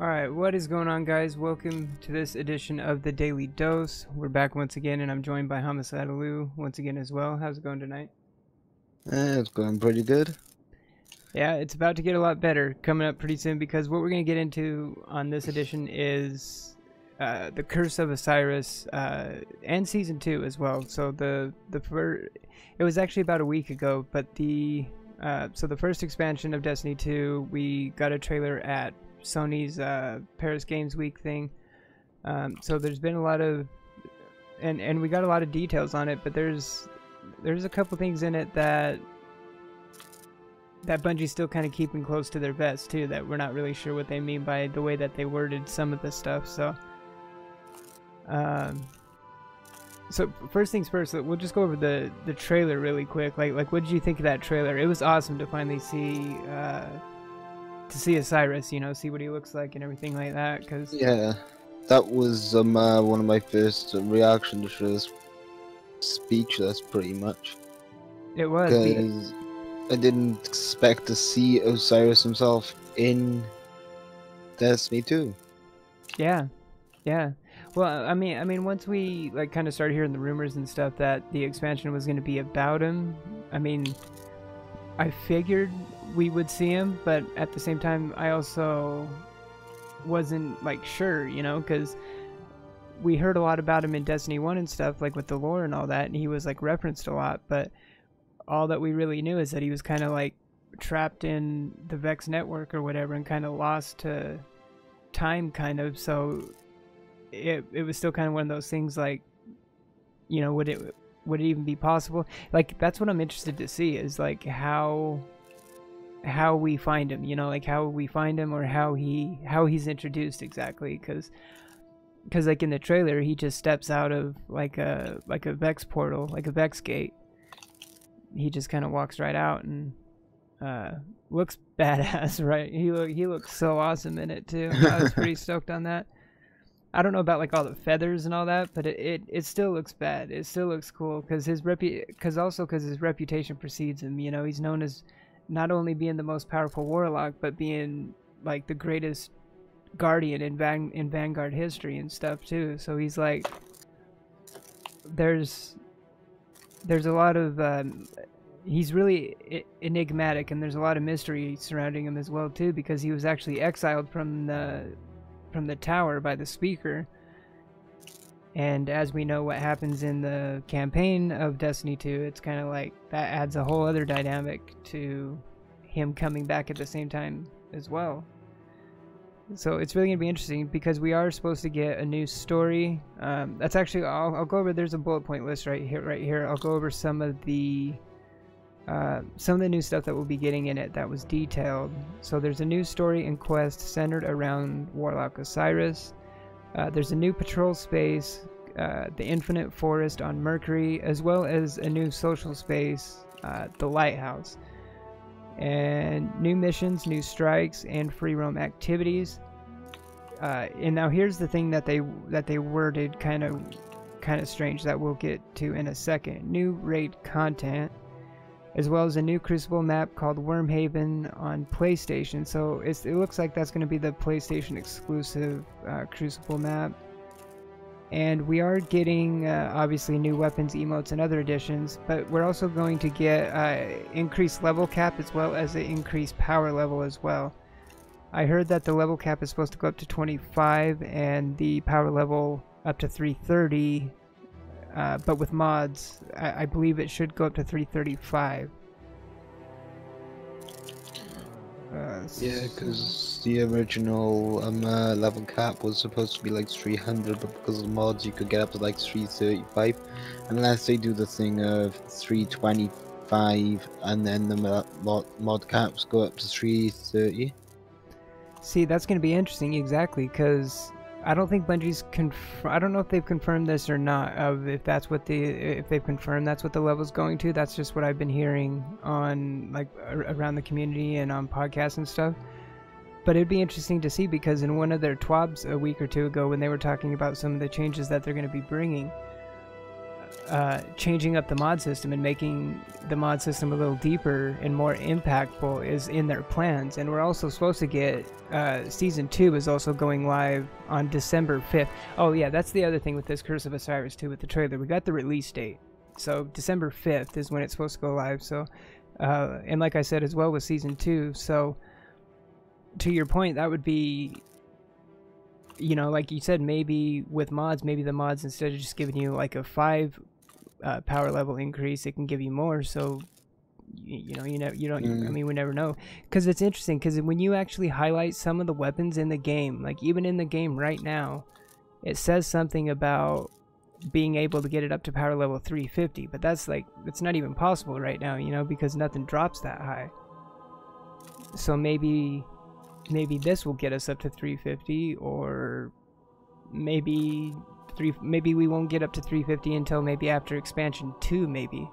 Alright, what is going on, guys? Welcome to this edition of the Daily Dose. We're back once again, and I'm joined by Homicidal Lou once again as well. How's it going tonight? It's going pretty good. Yeah, it's about to get a lot better coming up pretty soon, because what we're going to get into on this edition is the Curse of Osiris and Season 2 as well. So it was actually about a week ago, but the first expansion of Destiny 2, we got a trailer at Sony's Paris Games Week thing. So there's been a lot of and we got a lot of details on it, but there's a couple things in it that Bungie's still kind of keeping close to their vest too, that we're not really sure what they mean by the way that they worded some of the stuff. So first things first, we'll just go over the trailer really quick. Like what did you think of that trailer? It was awesome to finally see Osiris, see what he looks like and everything like that. Cause yeah, that was one of my first reactions to this. Speechless, pretty much. It was. Because I didn't expect to see Osiris himself in Destiny 2. Yeah. Well, I mean, once we kind of started hearing the rumors and stuff that the expansion was going to be about him, I mean, I figured we would see him, but at the same time, I also wasn't sure, because we heard a lot about him in Destiny 1 and stuff, with the lore and all that, and he was referenced a lot, but all that we really knew is that he was kind of trapped in the Vex network or whatever, and kind of lost to time, kind of. So it was still kind of one of those things, would it even be possible? That's what I'm interested to see, is how we find him, how we find him, or how he's introduced exactly, because in the trailer he just steps out of a Vex portal, a Vex gate. He just kind of walks right out and looks badass, right? He looks so awesome in it too. I was pretty stoked on that. I don't know about all the feathers and all that, but it still looks bad. It still looks cool because his reputation precedes him. He's known as not only being the most powerful warlock, but being the greatest guardian in Vanguard history and stuff too. So he's there's a lot of he's really enigmatic, and there's a lot of mystery surrounding him as well too, because he was actually exiled from the tower by the Speaker. And as we know what happens in the campaign of Destiny 2, it's kind of that adds a whole other dynamic to him coming back at the same time as well. So it's really going to be interesting, because we are supposed to get a new story. That's actually, I'll go over, there's a bullet point list right here. I'll go over some of the new stuff that we'll be getting in it that was detailed. So there's a new story and quest centered around Warlock Osiris. There's a new patrol space, the Infinite Forest on Mercury, as well as a new social space, the Lighthouse. And new missions, new strikes, and free roam activities. And now here's the thing that they worded kind of strange, that we'll get to in a second. New raid content, as well as a new Crucible map called Wormhaven on PlayStation. So it looks like that's going to be the PlayStation exclusive Crucible map. And we are getting obviously new weapons, emotes, and other additions, but we're also going to get increased level cap, as well as an increased power level as well. I heard that the level cap is supposed to go up to 25 and the power level up to 330, but with mods I believe it should go up to 335. Yeah, because the original level cap was supposed to be 300, but because of the mods you could get up to 335, unless they do the thing of 325 and then the mod caps go up to 330. See, that's going to be interesting, exactly, because I don't think Bungie's I don't know if they've confirmed this or not, if they've confirmed that's what the level's going to. That's just what I've been hearing on around the community and on podcasts and stuff. But it'd be interesting to see, because in one of their TWABs a week or two ago, when they were talking about some of the changes that they're going to be bringing, changing up the mod system and making the mod system a little deeper and more impactful is in their plans. And we're also supposed to get season 2 is also going live on December 5th. Oh yeah, that's the other thing with this Curse of Osiris too, with the trailer. We got the release date, so December 5th is when it's supposed to go live. So and like I said as well with season 2, so to your point, that would be, you know, like you said, maybe with mods, maybe the mods, instead of just giving you like a 5 power level increase, it can give you more. So you don't I mean, we never know, because it's interesting, because when you actually highlight some of the weapons in the game, like even in the game right now, it says something about being able to get it up to power level 350, but that's like, it's not even possible right now, you know, because nothing drops that high. So maybe this will get us up to 350, or maybe we won't get up to 350 until maybe after expansion 2, maybe.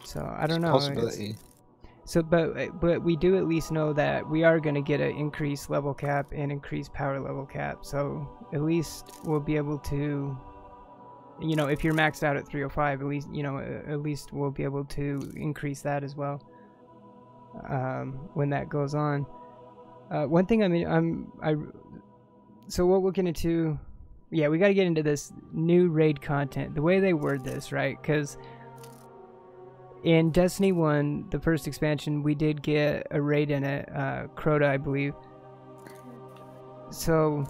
So I don't know. Possibility. So, but we do at least know that we are going to get an increased level cap and increased power level cap. So at least we'll be able to, you know, if you're maxed out at 305, at least, you know, at least we'll be able to increase that as well when that goes on. One thing, I mean, so what we'll get into, yeah, we got to get into this new raid content, the way they word this, right? Because in Destiny 1, the first expansion, we did get a raid in it, Crota, I believe. So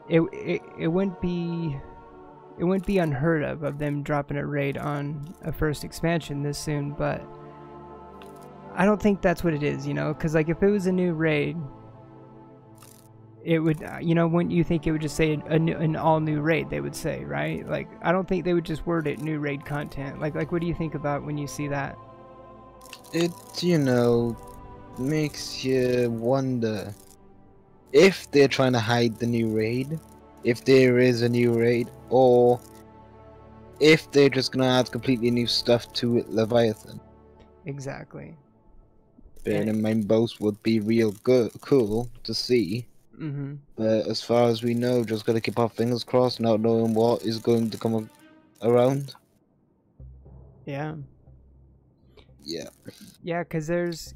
it wouldn't be unheard of them dropping a raid on a first expansion this soon, but I don't think that's what it is, you know, because like if it was a new raid, it would, you know, wouldn't you think it would just say an all new raid, they would say, right? Like, I don't think they would just word it new raid content. Like what do you think about when you see that? It, you know, makes you wonder if they're trying to hide the new raid, if there is a new raid, or if they're just gonna add completely new stuff to it, Leviathan. Exactly. Bearing in mind, both would be real cool to see. Mm-hmm. But as far as we know, just gotta keep our fingers crossed, not knowing what is going to come around. Yeah. Yeah. Yeah, because there's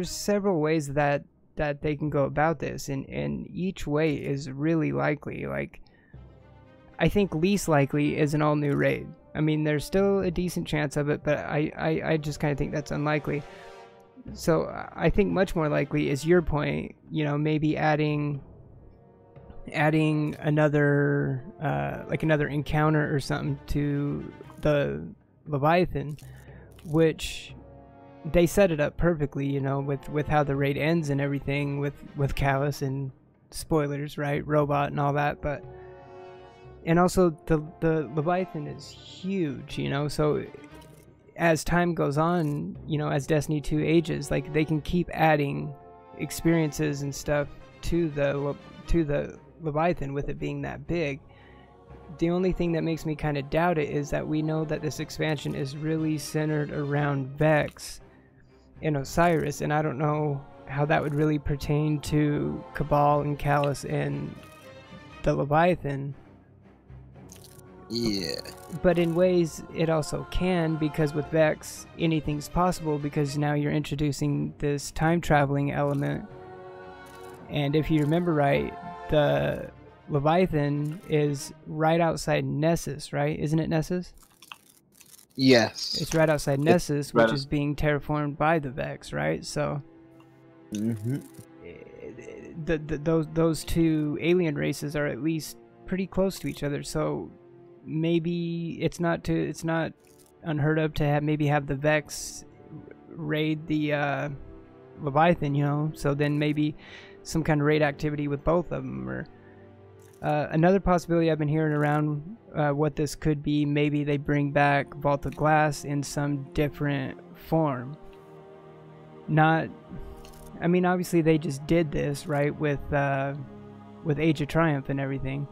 several ways that they can go about this, and each way is really likely. Like, I think least likely is an all new raid. I mean, there's still a decent chance of it, but I just kind of think that's unlikely. So I think much more likely is your point, you know, maybe adding another like another encounter or something to the Leviathan, which they set it up perfectly, you know, with how the raid ends and everything, with Callus and spoilers, right, robot and all that. But and also the Leviathan is huge, you know, so as time goes on, you know, as Destiny 2 ages, like they can keep adding experiences and stuff to the Leviathan with it being that big. The only thing that makes me kind of doubt it is that we know that this expansion is really centered around Vex and Osiris, and I don't know how that would really pertain to Cabal and Callus and the Leviathan. Yeah. But in ways it also can, because with Vex anything's possible, because now you're introducing this time traveling element. And if you remember right, the Leviathan is right outside Nessus, right? Isn't it Nessus? Yes. It's right outside Nessus, which is being terraformed by the Vex, right? So those two alien races are at least pretty close to each other. So maybe it's not unheard of to maybe have the Vex raid the Leviathan, you know. So then maybe some kind of raid activity with both of them, or another possibility I've been hearing around what this could be, maybe they bring back Vault of Glass in some different form. Not, I mean, obviously they just did this, right, with Age of Triumph and everything.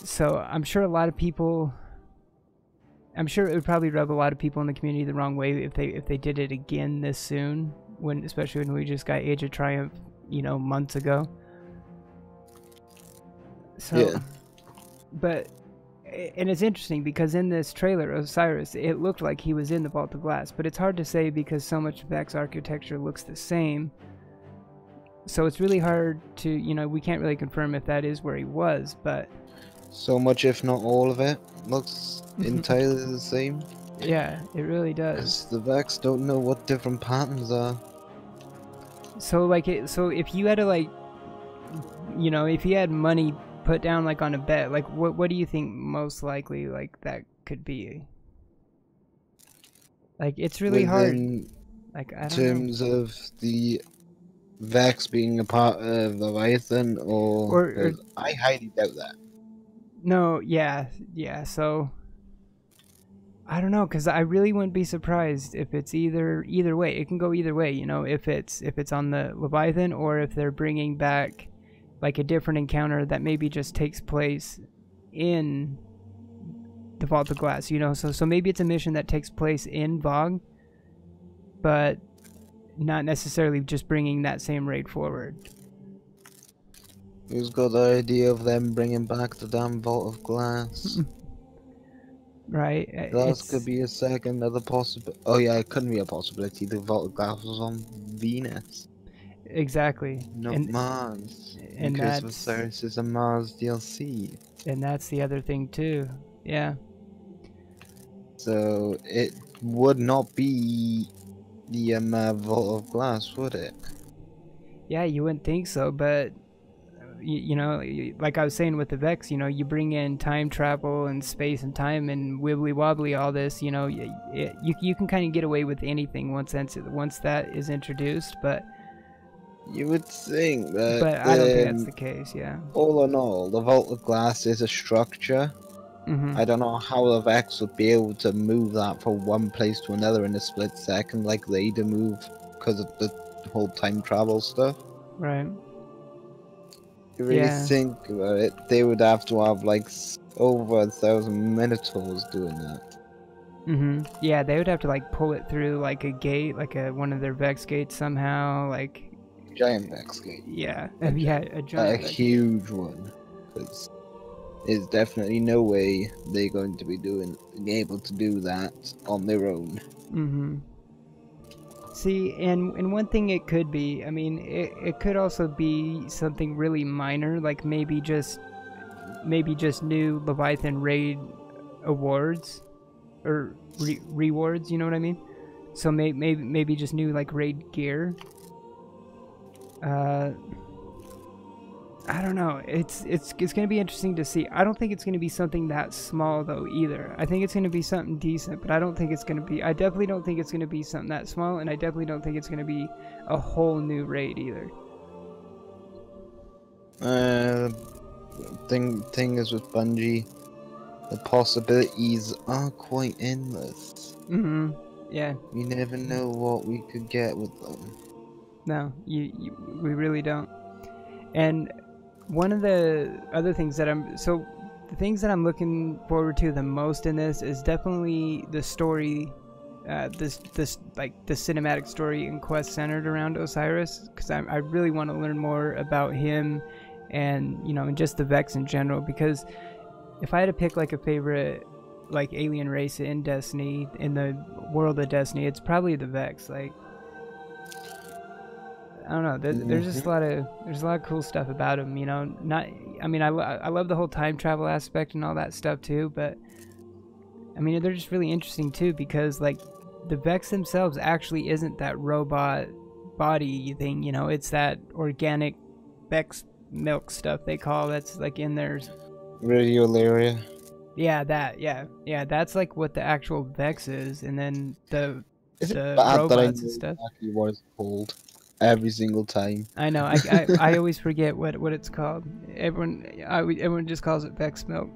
So I'm sure it would probably rub a lot of people in the community the wrong way if they did it again this soon, especially when we just got Age of Triumph, you know, months ago. So, yeah. But and it's interesting because in this trailer, Osiris, it looked like he was in the Vault of Glass, but it's hard to say because so much of Vex architecture looks the same. So it's really hard to, you know, we can't really confirm if that is where he was, but... So much, if not all of it, looks entirely the same. Yeah, it really does. Because the Vex don't know what different patterns are. So, like, so if you had to, like, you know, if you had money put down, like, on a bet, like, what do you think most likely, like, that could be? Like, it's really hard. Like, I don't know. In terms of the Vex being a part of Leviathan, or I highly doubt that. No, yeah, so... I don't know, because I really wouldn't be surprised if it's either way. It can go either way, you know, if it's on the Leviathan or if they're bringing back like a different encounter that maybe just takes place in the Vault of Glass, you know. So maybe it's a mission that takes place in Vogue, but not necessarily just bringing that same raid forward. Who's got the idea of them bringing back the damn Vault of Glass? Right. That could be a second other possibility. Oh yeah, it couldn't be a possibility. The Vault of Glass was on Venus. Exactly. Not Mars. And because Osiris is a Mars DLC. And that's the other thing too. Yeah. So it would not be the Vault of Glass, would it? Yeah, you wouldn't think so, but you know, like I was saying with the Vex, you know, you bring in time travel and space and time and wibbly wobbly, all this, you know, you can kind of get away with anything once that is introduced, but you would think that. But I don't think that's the case. Yeah. All in all, the Vault of Glass is a structure. I don't know how the Vex would be able to move that from one place to another in a split second, like they do move, because of the whole time travel stuff. Right. You really think about it, they would have to have like over 1,000 Minotaurs doing that. Yeah, they would have to like pull it through like a gate, like one of their Vex gates somehow, like giant Vex gate. Yeah, yeah, a giant. A huge one, because there's definitely no way they're going to be able to do that on their own. See, and one thing it could be, I mean, it could also be something really minor, like maybe just new Leviathan raid awards or rewards, you know what I mean? So maybe just new like raid gear. I don't know. It's gonna be interesting to see. I don't think it's gonna be something that small though either. I think it's gonna be something decent, but I don't think it's gonna be. I definitely don't think it's gonna be something that small, and I definitely don't think it's gonna be a whole new raid either. Thing is with Bungie, the possibilities are quite endless. Yeah. You never know what we could get with them. No, we really don't. And one of the other things that the things that I'm looking forward to the most in this is definitely the story, this like the cinematic story and quest centered around Osiris, because I really want to learn more about him, and you know, and just the Vex in general. Because if I had to pick like a favorite like alien race in Destiny, in the world of Destiny, it's probably the Vex. Like, I don't know. There's just a lot of cool stuff about him. You know, I love the whole time travel aspect and all that stuff too. But I mean, they're just really interesting too, because like the Vex themselves actually isn't that robot body thing. You know, it's that organic Vex milk stuff they call that's like in theirs. Radiolaria. Yeah, that. Yeah, that's like what the actual Vex is, and then the robots and stuff. Exactly what it's called. Every single time. I know. I always forget what it's called. Everyone just calls it Vex milk.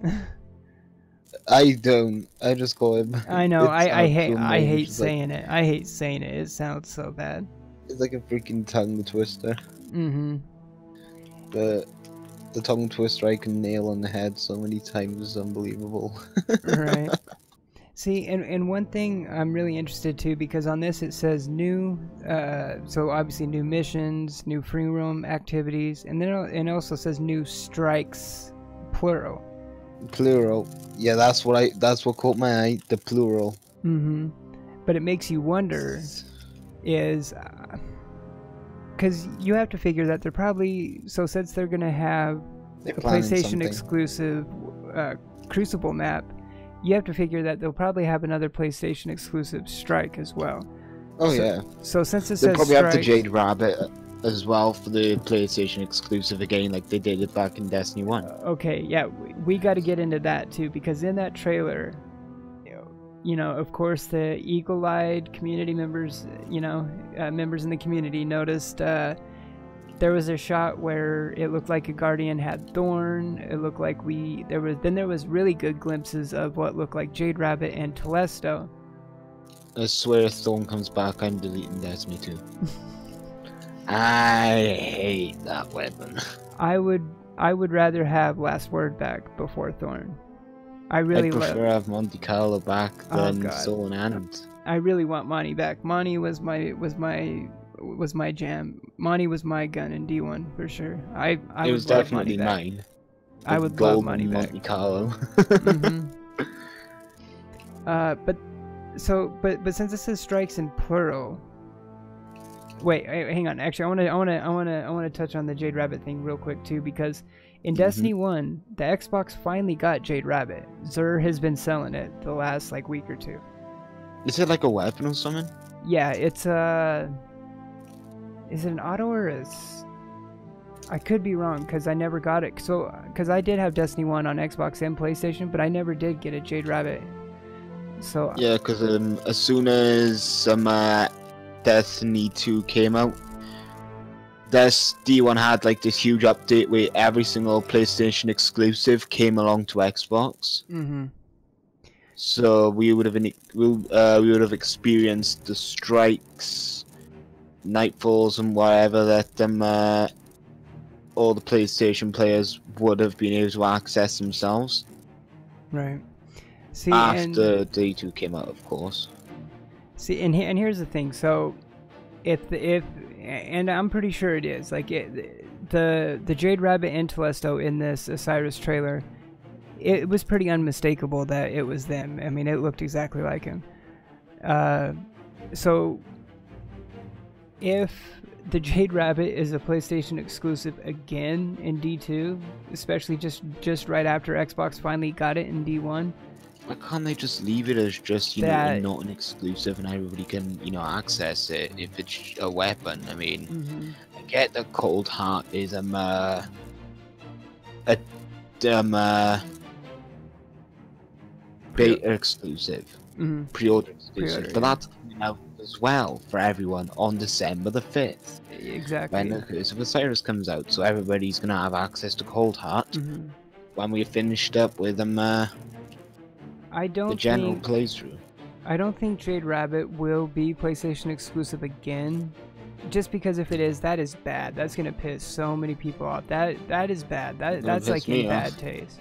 I don't. I just call it. I know. I hate saying it. I hate saying it. It sounds so bad. It's like a freaking tongue twister. The tongue twister I can nail on the head so many times is unbelievable. Right. See, and one thing I'm really interested too, because on this it says new, so obviously new missions, new free roam activities, and then it also says new strikes, plural. Plural. Yeah, that's what caught my eye. The plural. Mm-hmm. But it makes you wonder, is because you have to figure that they're probably, so since they're gonna have They're a planning PlayStation something. exclusive Crucible map, you have to figure that they'll probably have another PlayStation exclusive Strike as well. Oh So- yeah. So since it They'll says probably have the Strike, Jade Rabbit as well for the PlayStation exclusive again, like they did it back in Destiny 1. okay, yeah, we got to get into that too, because in that trailer, you know, of course, the eagle-eyed community members, members in the community noticed there was a shot where it looked like a Guardian had Thorn. It looked like there was really good glimpses of what looked like Jade Rabbit and Telesto. I swear if Thorn comes back, I'm deleting Destiny 2. I hate that weapon. I would rather have Last Word back before Thorn. I I really prefer have Monte Carlo back Oh, than God. Soul and I really want Monty back. Monty was my jam. Monty was my gun in D1 for sure. I it would was love definitely Monty back. mine. I The would love golden Monty back. Monte Carlo. hmm but since it says strikes in plural, wait, hang on. Actually, I want to touch on the Jade Rabbit thing real quick too, because in Destiny 1, the Xbox finally got Jade Rabbit. Xur has been selling it the last week or two. Is it like a weapon or something? Yeah, it's is it an auto or I could be wrong because I never got it. So, because I did have Destiny 1 on Xbox and PlayStation, but I never did get a Jade Rabbit. So, Yeah, because as soon as Destiny 2 came out, this D1 had like this huge update where every single PlayStation exclusive came along to Xbox. mm-hmm. So we would have experienced the strikes, nightfalls, and whatever that all the PlayStation players would have been able to access themselves Right. See, after D2 came out, of course. and here's the thing. So, and I'm pretty sure it is the Jade Rabbit and Telesto in this Osiris trailer. It was pretty unmistakable that it was them. I mean, it looked exactly like him. So, if the Jade Rabbit is a PlayStation exclusive again in D2, especially just right after Xbox finally got it in D1, Why can't they just leave it as just That- not an exclusive and everybody can access it if it's a weapon? I mean, I get that Cold Heart is beta exclusive, pre-order exclusive, Pre-order, but yeah. that's coming out as well for everyone on December the 5th exactly. when the Curse of Osiris comes out. So everybody's gonna have access to Cold Heart Mhm. when we finished up with I the don't general think playthrough. I don't think Jade Rabbit will be PlayStation exclusive again. Just because if it is, that is bad. That's gonna piss so many people off. That is bad. That's piss like in me bad off. taste.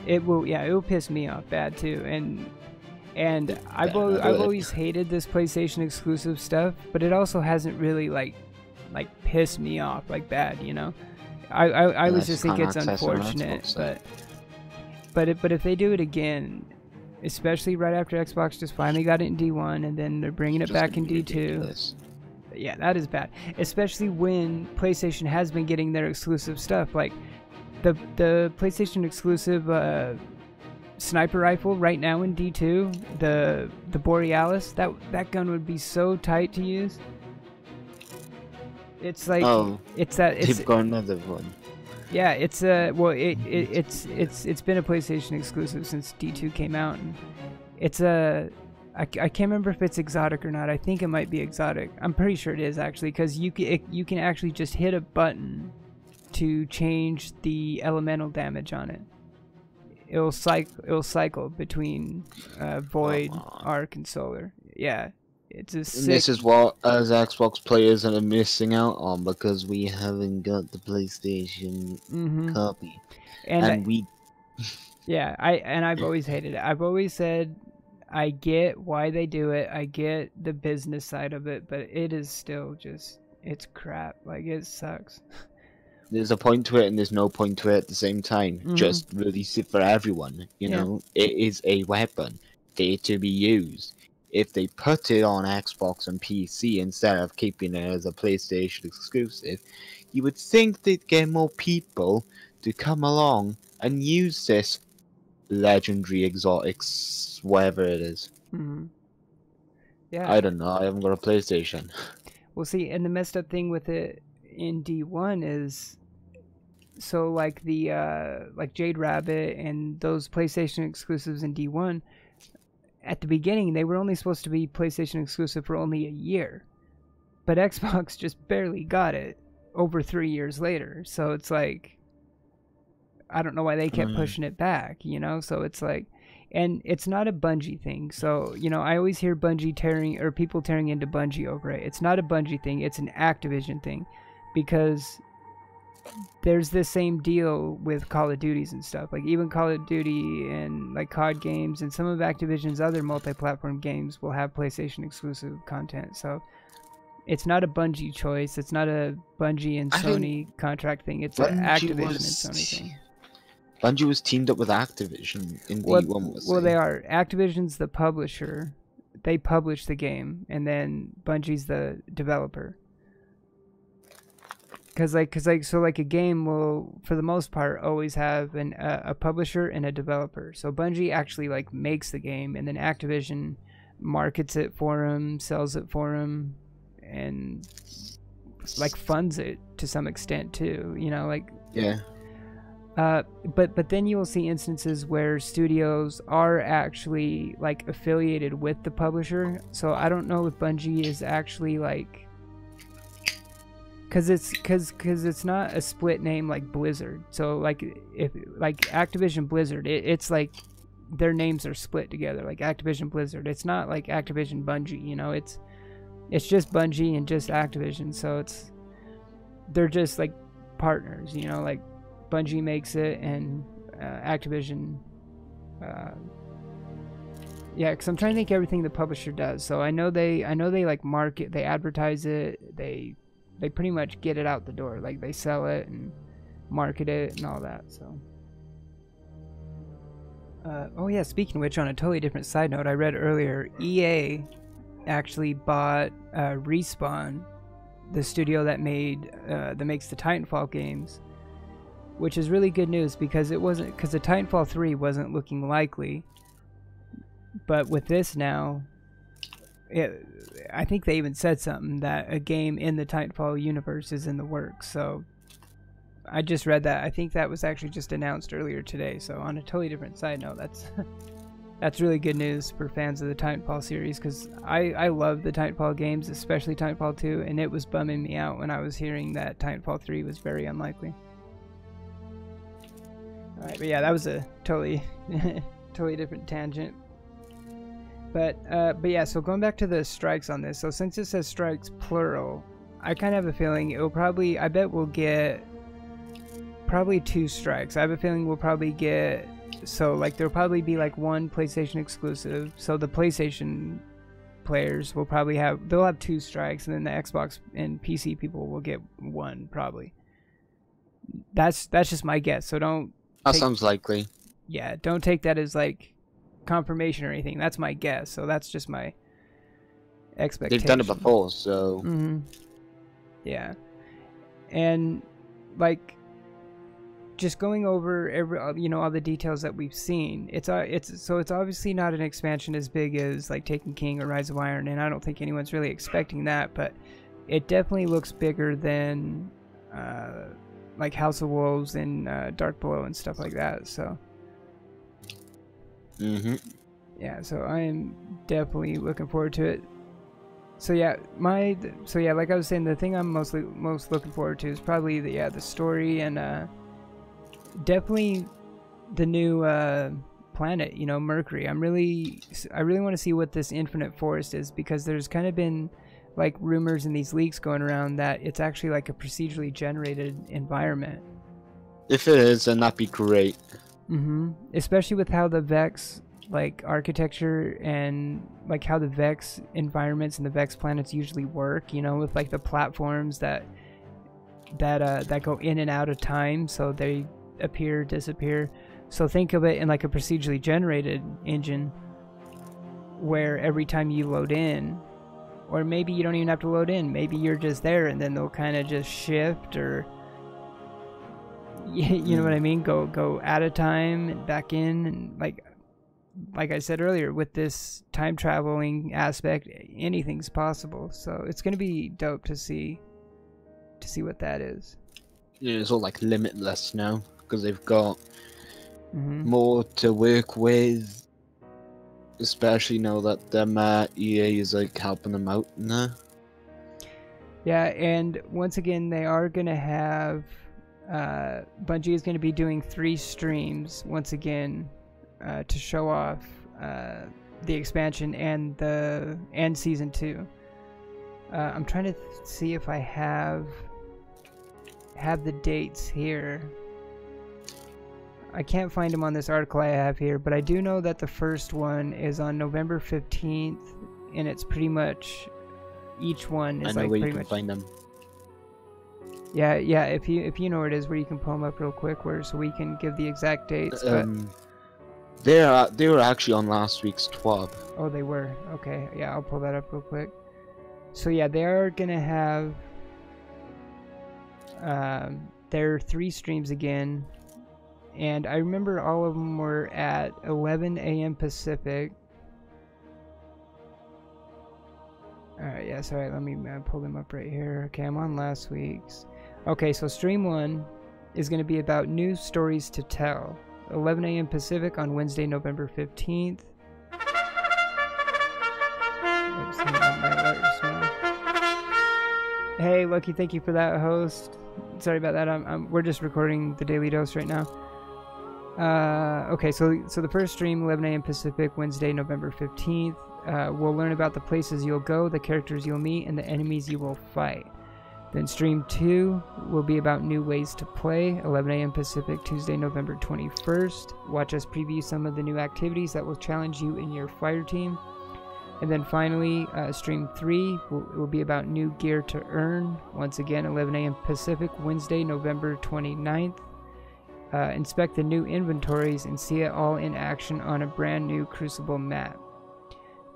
It will, yeah, it will piss me off bad too. And I've Yeah, I've good. always hated this PlayStation exclusive stuff, but it also hasn't really like pissed me off like bad, you know. I always just think it's unfortunate, but if they do it again, especially right after Xbox just finally got it in D1 and then they're bringing it back in D2. Yeah, that is bad. Especially when PlayStation has been getting their exclusive stuff, like the PlayStation exclusive sniper rifle right now in D2, the Borealis. That gun would be so tight to use. It's like it's they've got another one. yeah, it's it's been a PlayStation exclusive since D2 came out, and it's I can't remember if it's exotic or not. I think it might be exotic. I'm pretty sure it is actually, because you can actually just hit a button to change the elemental damage on it. It'll cycle between void, arc, and solar. Yeah, it's a sick. And this is what as Xbox players are missing out on because we haven't got the PlayStation copy, and we. Yeah, I've always hated it. I've always said I get why they do it. I get the business side of it, but it is still just it's crap. Like, it sucks. There's a point to it and there's no point to it at the same time. Mhm. Just release it for everyone. You Yeah. know, it is a weapon. There to be used. If they put it on Xbox and PC instead of keeping it as a PlayStation exclusive, you would think they'd get more people to come along and use this legendary exotics, whatever it is. Mhm. Yeah. I don't know. I haven't got a PlayStation. Well, see, and the messed up thing with it in D1 is, so like the like Jade Rabbit and those PlayStation exclusives in D1, at the beginning they were only supposed to be PlayStation exclusive for only a year, but Xbox just barely got it over 3 years later. So it's like, I don't know why they kept pushing it back, you know? So it's like, and it's not a Bungie thing. So, you know, I always hear Bungie tearing, or people tearing into Bungie over it. It's not a Bungie thing, it's an Activision thing. Because there's the same deal with Call of Duties and stuff. Like, even Call of Duty and, like, COD games and some of Activision's other multi-platform games will have PlayStation exclusive content. So, it's not a Bungie choice. It's not a Bungie and Sony contract thing. It's an Activision and Sony thing. Bungie was teamed up with Activision in D1. Well, they are. Activision's the publisher. They publish the game, and then Bungie's the developer. Cause like a game will, for the most part, always have a publisher and a developer. So Bungie actually like makes the game, and then Activision markets it for them, sells it for them, and like funds it to some extent too. You know, like yeah. But then you will see instances where studios are actually like affiliated with the publisher. So I don't know if Bungie is actually like, cause it's not a split name like Blizzard. So like if like Activision Blizzard, it's like their names are split together, like Activision Blizzard. It's not like Activision Bungie, you know. It's just Bungie and just Activision. So they're just like partners, you know, like Bungie makes it and Activision, yeah, because I'm trying to think everything the publisher does. So I know they like market, they advertise it, they pretty much get it out the door, like they sell it and market it and all that. So oh yeah, speaking of which, on a totally different side note, I read earlier EA actually bought Respawn, the studio that makes the Titanfall games. Which is really good news, because the Titanfall 3 wasn't looking likely. But with this now, I think they even said something that a game in the Titanfall universe is in the works. So I just read that. I think that was actually just announced earlier today. So on a totally different side note, that's really good news for fans of the Titanfall series, because I love the Titanfall games, especially Titanfall 2, and it was bumming me out when I was hearing that Titanfall 3 was very unlikely. Alright, but yeah, that was a totally different tangent. But yeah, so going back to the strikes on this, so since it says strikes plural, I kind of have a feeling it will probably, I bet we'll get probably 2 strikes. I have a feeling we'll probably get, so like there'll probably be like 1 PlayStation exclusive, so the PlayStation players will probably they'll have 2 strikes, and then the Xbox and PC people will get 1 probably. That's just my guess, so don't... That sounds likely. Yeah, don't take that as like confirmation or anything. That's my guess, so that's just my expectation. They've done it before, so... Yeah. And like, just going over all the details that we've seen, it's obviously not an expansion as big as like Taken King or Rise of Iron, and I don't think anyone's really expecting that, but it definitely looks bigger than like House of Wolves and Dark Below and stuff like that. So yeah, so I am definitely looking forward to it. So yeah, like I was saying, the thing I'm most looking forward to is probably the story, and definitely the new planet, you know, Mercury. I really want to see what this Infinite Forest is, because there's kind of been like rumors and these leaks going around that it's actually like a procedurally generated environment. If it is, then that'd be great. Especially with how the Vex like architecture and like how the Vex environments and the Vex planets usually work, you know, with like the platforms that that go in and out of time, so they appear, disappear. So think of it in like a procedurally generated engine, where every time you load in, or maybe you don't even have to load in, maybe you're just there and then they'll kind of just shift, or you know what I mean, go out of time and back in. And like I said earlier, with this time traveling aspect, anything's possible. So it's gonna be dope to see what that is. Yeah, it's all like limitless now because they've got more to work with, especially now that EA is like helping them out in there. Yeah, and once again, they are gonna have Bungie is gonna be doing 3 streams once again to show off the expansion and season 2. I'm trying to see if I have the dates here. I can't find them on this article I have here, but I do know that the first one is on November 15th, and it's pretty much each one is I know like where pretty you can much. find them. Yeah. If you know where it is, where you can pull them up real quick, so we can give the exact dates. But... they were actually on last week's TWAB. Oh, they were. Okay, yeah, I'll pull that up real quick. So yeah, they are gonna have their 3 streams again, and I remember all of them were at 11 a.m. Pacific. Alright, yeah, sorry, let me pull them up right here. Okay, I'm on last week's. Okay, so stream 1 is going to be about new stories to tell. 11 a.m. Pacific on Wednesday, November 15th. Oops, hang on, my alerts now. Hey, Lucky, thank you for that, host. Sorry about that. We're just recording the Daily Dose right now. Okay, so the first stream, 11 a.m. Pacific, Wednesday, November 15th. We'll learn about the places you'll go, the characters you'll meet, and the enemies you will fight. Then stream 2 will be about new ways to play, 11 a.m. Pacific, Tuesday, November 21st. Watch us preview some of the new activities that will challenge you in your fire team. And then finally, stream 3 will be about new gear to earn. Once again, 11 a.m. Pacific, Wednesday, November 29th. Inspect the new inventories and see it all in action on a brand new Crucible map.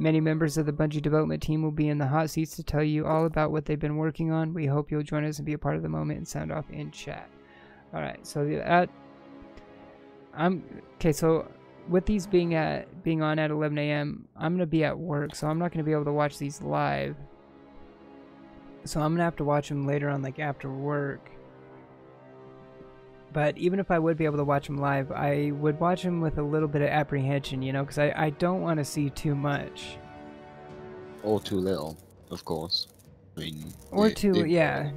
Many members of the Bungie development team will be in the hot seats to tell you all about what they've been working on. We hope you'll join us and be a part of the moment and sound off in chat. Alright, so okay, so with these being on at 11 a.m., I'm gonna be at work, so I'm not gonna be able to watch these live. So I'm gonna have to watch them later on, like after work. But even if I would be able to watch them live, I would watch them with a little bit of apprehension, you know, because I don't want to see too much. Or too little, of course. I mean, or too, yeah.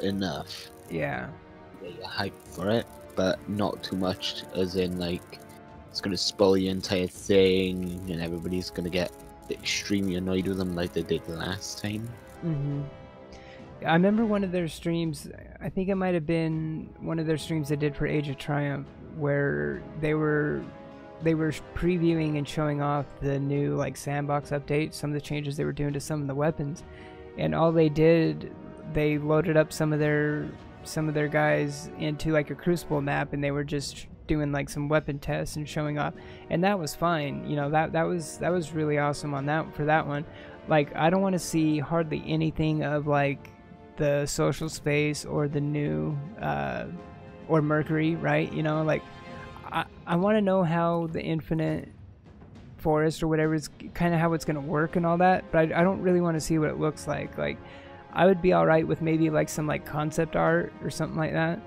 Enough. Yeah. You're hyped for it, but not too much, as in, like, it's going to spoil the entire thing, and everybody's going to get extremely annoyed with them like they did last time. Mm-hmm. I remember one of their streams, I think it might have been one of their streams they did for Age of Triumph, where they were previewing and showing off the new like sandbox update, some of the changes they were doing to some of the weapons, and all they did, they loaded up some of their guys into like a Crucible map, and they were just doing like some weapon tests and showing off, and that was fine, you know, that was really awesome on that for that one. Like, I don't want to see hardly anything of like the social space or the new or Mercury, right? You know, like I want to know how the Infinite Forest or whatever is kind of how it's gonna work and all that, but I don't really want to see what it looks like. Like, I would be all right with maybe like some like concept art or something like that.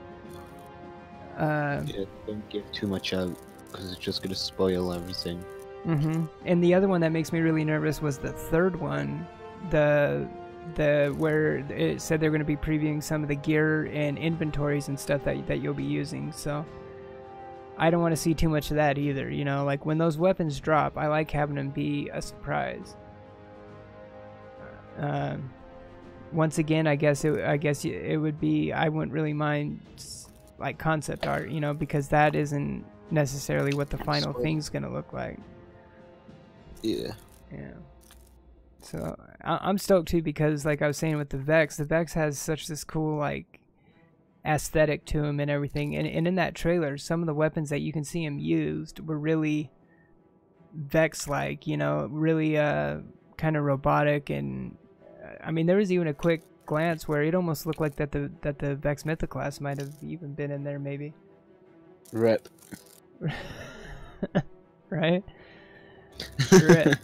Yeah, don't give too much out because it's just gonna spoil everything. And the other one that makes me really nervous was the third one, the where it said they're going to be previewing some of the gear and inventories and stuff that you'll be using. So I don't want to see too much of that either, you know, like when those weapons drop, I like having them be a surprise. Once again, I guess it would be, I wouldn't really mind like concept art, you know, because that isn't necessarily what the final thing's going to look like. Yeah. So I'm stoked too, because like I was saying with the Vex has such this cool like aesthetic to him and everything. And in that trailer, some of the weapons that you can see him used were really Vex-like, you know, really kind of robotic. And I mean, there was even a quick glance where it almost looked like that the Vex Mythoclast might have even been in there, maybe. Rip. Right? Rip.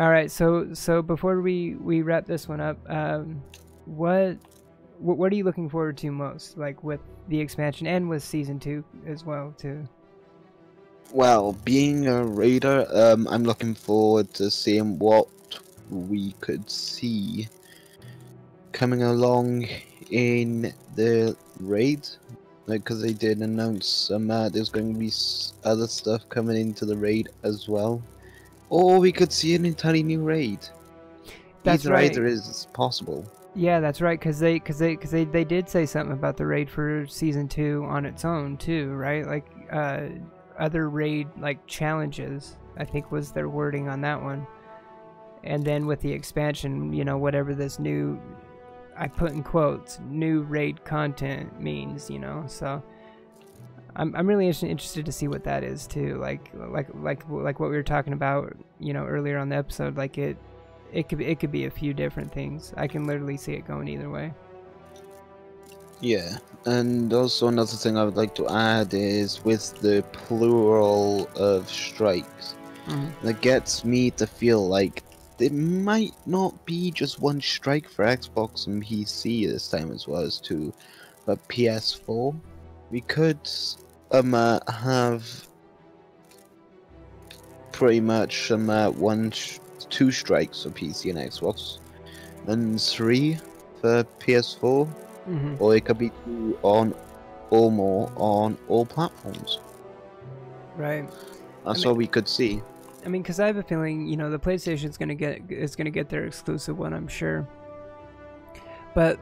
All right, so before we wrap this one up, what are you looking forward to most, like with the expansion and with season 2 as well too? Well, being a raider, I'm looking forward to seeing what we could see coming along in the raid, because they did announce there's going to be other stuff coming into the raid as well, or we could see an entirely new raid. That's Either right. either is possible. Yeah, that's right, because they did say something about the raid for season 2 on its own too, right? Like other raid like challenges, I think was their wording on that one. And then with the expansion, you know, whatever this new, I put in quotes, new raid content means, you know. So I'm really interested to see what that is too. Like what we were talking about, you know, earlier on the episode. Like it could be a few different things. I can literally see it going either way. Yeah, and also another thing I would like to add is with the plural of strikes, that gets me to feel like there might not be just one strike for Xbox and PC this time as well as two, but PS4. We could have pretty much two strikes for PC and Xbox, and 3 for PS4. Or it could be 2 on or more on all platforms. Right. That's what we could see. I mean, because I have a feeling, you know, the PlayStation's gonna get their exclusive one, I'm sure. But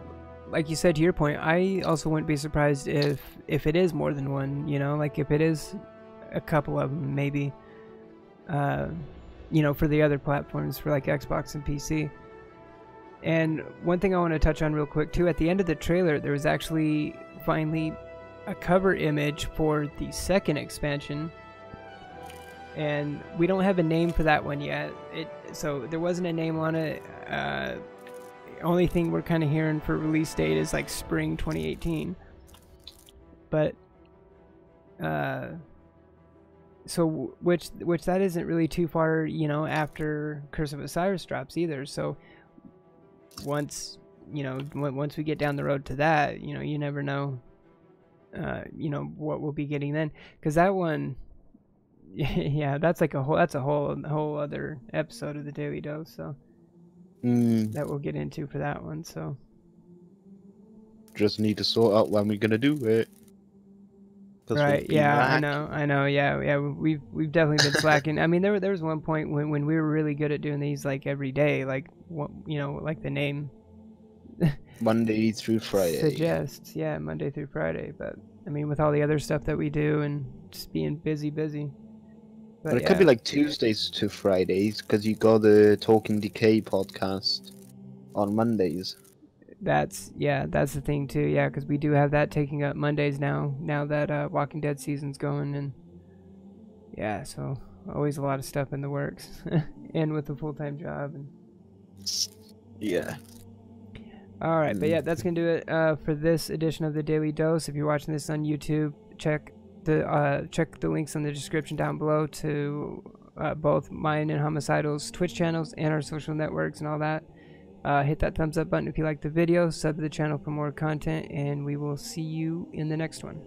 like you said, to your point, I also wouldn't be surprised if it is more than one. You know, like if it is a couple of them, maybe. You know, for the other platforms, for like Xbox and PC. And one thing I want to touch on real quick too, at the end of the trailer, there was actually finally a cover image for the second expansion, and we don't have a name for that one yet. So there wasn't a name on it. Only thing we're kind of hearing for release date is like spring 2018. But so which that isn't really too far, you know, after Curse of Osiris drops either. So once we get down the road to that, you know, you never know, you know, what we'll be getting then, because that one, yeah, that's a whole other episode of the Daily Dose, so that we'll get into for that one. So just need to sort out when we're gonna do it. Right, yeah, I know, yeah, we've definitely been slacking. I mean, there was one point when we were really good at doing these like every day, like what, you know, like the name Monday through Friday suggests, yeah, Monday through Friday. But I mean, with all the other stuff that we do and just being busy. But it could be like Tuesdays to Fridays, because you got the Talking Decay podcast on Mondays. That's the thing too, yeah, because we do have that taking up Mondays now that Walking Dead season's going, and yeah, so always a lot of stuff in the works. And with a full-time job, and yeah. All right, but yeah, that's gonna do it for this edition of the Daily Dose. If you're watching this on YouTube, check the links in the description down below to both mine and Homicidal's Twitch channels and our social networks and all that. Hit that thumbs up button if you like the video, sub to the channel for more content, and we will see you in the next one.